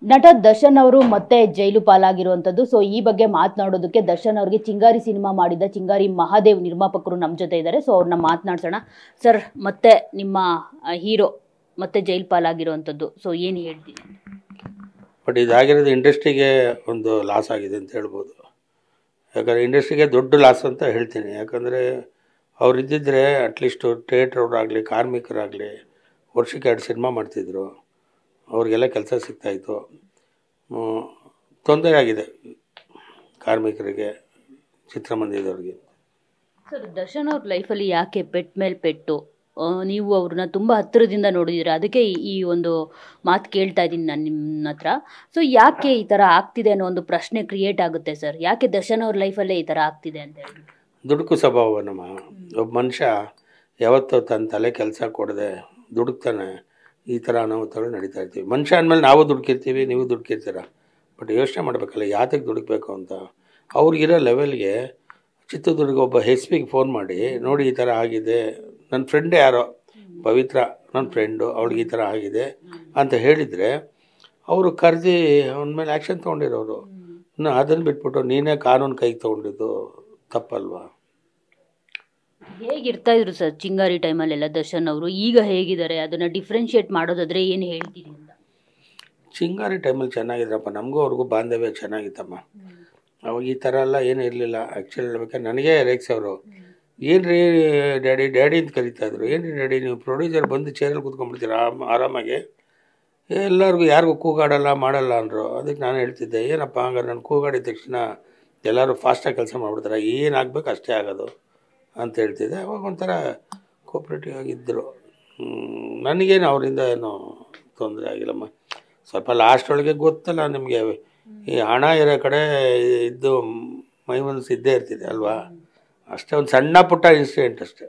ನಟ ದರ್ಶನ್ ಅವರು ಮತ್ತೆ ಜೈಲು ಪಾಲಾಗಿರುವಂತದ್ದು. ಸೊ ಈ ಬಗ್ಗೆ ಮಾತನಾಡೋದಕ್ಕೆ ದರ್ಶನ್ ಅವರಿಗೆ ಚಿಂಗಾರಿ ಸಿನಿಮಾ ಮಾಡಿದ ಚಿಂಗಾರಿ ಮಹಾದೇವ್ ನಿರ್ಮಾಪಕರು ನಮ್ಮ ಜೊತೆ ಇದ್ದಾರೆ. ಸೊ ಅವ್ರನ್ನ ಮಾತನಾಡ್ಸೋಣ. ಸರ್, ಮತ್ತೆ ನಿಮ್ಮ ಹೀರೋ ಮತ್ತೆ ಜೈಲು ಪಾಲಾಗಿರುವಂತದ್ದು, ಸೊ ಏನು ಹೇಳ್ತೀನಿ? ಬಟ್ ಇದಾಗಿರೋದು ಇಂಡಸ್ಟ್ರಿಗೆ ಒಂದು ಲಾಸ್ ಆಗಿದೆ ಅಂತ ಹೇಳ್ಬೋದು. ಯಾಕಂದರೆ ಇಂಡಸ್ಟ್ರಿಗೆ ದೊಡ್ಡ ಲಾಸ್ ಅಂತ ಹೇಳ್ತೀನಿ. ಯಾಕಂದರೆ ಅವ್ರು ಇದ್ದಿದ್ದರೆ ಅಟ್ಲೀಸ್ಟು ಥಿಯೇಟ್ರವ್ರಾಗಲಿ ಕಾರ್ಮಿಕರಾಗಲಿ ವರ್ಷಕ್ಕೆ 2 ಸಿನಿಮಾ ಮಾಡ್ತಿದ್ರು, ಅವ್ರಿಗೆಲ್ಲ ಕೆಲಸ ಸಿಗ್ತಾಯಿತ್ತು. ತೊಂದರೆ ಆಗಿದೆ ಕಾರ್ಮಿಕರಿಗೆ, ಚಿತ್ರಮಂದಿರದವ್ರಿಗೆ. ಸರ್, ದರ್ಶನ್ ಅವ್ರ ಲೈಫಲ್ಲಿ ಯಾಕೆ ಪೆಟ್ ಮೇಲೆ ಪೆಟ್ಟು? ನೀವು ಅವ್ರನ್ನ ತುಂಬ ಹತ್ತಿರದಿಂದ ನೋಡಿದ್ದೀರಾ, ಅದಕ್ಕೆ ಈ ಒಂದು ಮಾತು ಕೇಳ್ತಾ ಇದ್ದೀನಿ ನಾನು ನಿಮ್ಮ ಹತ್ರ. ಸೊ ಯಾಕೆ ಈ ಥರ ಆಗ್ತಿದೆ ಅನ್ನೋ ಒಂದು ಪ್ರಶ್ನೆ ಕ್ರಿಯೇಟ್ ಆಗುತ್ತೆ ಸರ್. ಯಾಕೆ ದರ್ಶನ್ ಅವ್ರ ಲೈಫಲ್ಲೇ ಈ ಥರ ಆಗ್ತಿದೆ ಅಂತ ಹೇಳಿ? ದುಡುಕು ಸ್ವಭಾವ ನಮ್ಮ ಒಬ್ಬ ಮನುಷ್ಯ ಯಾವತ್ತೂ ತನ್ನ ತಲೆ ಕೆಲಸ ಕೊಡದೆ ದುಡುಕ್ತಾನೆ. ಈ ಥರ ಅನಾಹುತಗಳು ನಡೀತಾ ಇರ್ತೀವಿ. ಮನುಷ್ಯ ಅಂದಮೇಲೆ ನಾವು ದುಡುಕಿರ್ತೀವಿ, ನೀವು ದುಡುಕಿರ್ತೀರ. ಬಟ್ ಯೋಚನೆ ಮಾಡಬೇಕಲ್ಲ ಯಾತಕ್ಕೆ ದುಡುಕಬೇಕು ಅಂತ. ಅವ್ರಿಗಿರೋ ಲೆವೆಲ್ಗೆ ಚಿತ್ರದುರ್ಗ ಒಬ್ಬ ಹೆಸ್ಪಿಗೆ ಫೋನ್ ಮಾಡಿ, ನೋಡಿ ಈ ಥರ ಆಗಿದೆ, ನನ್ನ ಫ್ರೆಂಡೇ ಯಾರೋ ಪವಿತ್ರ ನನ್ನ ಫ್ರೆಂಡು, ಅವ್ಳಿಗೆ ಈ ಥರ ಆಗಿದೆ ಅಂತ ಹೇಳಿದರೆ ಅವರು ಕರೆದಿ ಅವನ ಮೇಲೆ ಆ್ಯಕ್ಷನ್ ತೊಗೊಂಡಿರೋರು. ಇನ್ನು ಅದನ್ನು ಬಿಟ್ಬಿಟ್ಟು ನೀನೇ ಕಾನೂನು ಕೈಗೆ ತೊಗೊಂಡಿದ್ದು ತಪ್ಪಲ್ವಾ? ಹೇಗಿರ್ತಾ ಇದ್ರು ಸರ್ ಚಿಂಗಾರಿ ಟೈಮಲ್ಲೆಲ್ಲ ದರ್ಶನ್ ಅವರು? ಈಗ ಹೇಗಿದ್ದಾರೆ ಅದನ್ನು ಡಿಫ್ರೆನ್ಷಿಯೇಟ್ ಮಾಡೋದಾದರೆ ಏನು ಹೇಳ್ತೀರಿ ಅಂತ? ಚಿಂಗಾರಿ ಟೈಮಲ್ಲಿ ಚೆನ್ನಾಗಿದ್ರಪ್ಪ, ನಮಗೂ ಅವ್ರಿಗೂ ಬಾಂಧವ್ಯ ಚೆನ್ನಾಗಿತ್ತಮ್ಮ. ಅವಾಗ ಈ ಥರ ಎಲ್ಲ ಏನೂ ಇರಲಿಲ್ಲ. ಆ್ಯಕ್ಚುಲಿ ಹೇಳ್ಬೇಕಾದ್ರೆ ನನಗೆ ರೇಕ್ಸವರು, ಏನು ರೀ ಡ್ಯಾಡಿ ಡ್ಯಾಡಿ ಅಂತ ಕರೀತಾಯಿದ್ರು. ಏನು ರೀ ಡ್ಯಾಡಿ, ನೀವು ಪ್ರೊಡ್ಯೂಸರ್ ಬಂದು ಚೇರಲ್ಲಿ ಕೂತ್ಕೊಂಡ್ಬಿಡ್ತೀರ ಆರಾಮಾಗಿ, ಎಲ್ಲರಿಗೂ ಯಾರಿಗೂ ಕೂಗಾಡಲ್ಲ ಮಾಡಲ್ಲ ಅಂದರು. ಅದಕ್ಕೆ ನಾನು ಹೇಳ್ತಿದ್ದೆ, ಏನಪ್ಪ ಹಂಗಾರೆ ನಾನು ಕೂಗಾಡಿದ ತಕ್ಷಣ ಎಲ್ಲರೂ ಫಾಸ್ಟಾಗಿ ಕೆಲಸ ಮಾಡಿಬಿಡ್ತಾರೆ, ಏನಾಗಬೇಕು ಅಷ್ಟೇ ಆಗೋದು ಅಂತ ಹೇಳ್ತಿದ್ದೆ. ಅವಾಗ ಒಂಥರ ಕೋಪ್ರೇಟಿವ್ ಆಗಿದ್ದರು. ನನಗೇನು ಅವರಿಂದ ಏನೋ ತೊಂದರೆ ಆಗಿಲ್ಲಮ್ಮ. ಸ್ವಲ್ಪ ಲಾಸ್ಟ್ ಒಳಗೆ ಗೊತ್ತಲ್ಲ ನಿಮಗೆ, ಈ ಹಣ ಇರೋ ಕಡೆ ಇದ್ದು ಮೈ ಮನಸ್ಸು ಇದ್ದೇ ಇರ್ತಿದೆ ಅಲ್ವಾ, ಅಷ್ಟೇ. ಒಂದು ಸಣ್ಣ ಪುಟ್ಟ ಇನ್ಸಿಡೆಂಟ್ ಅಷ್ಟೇ.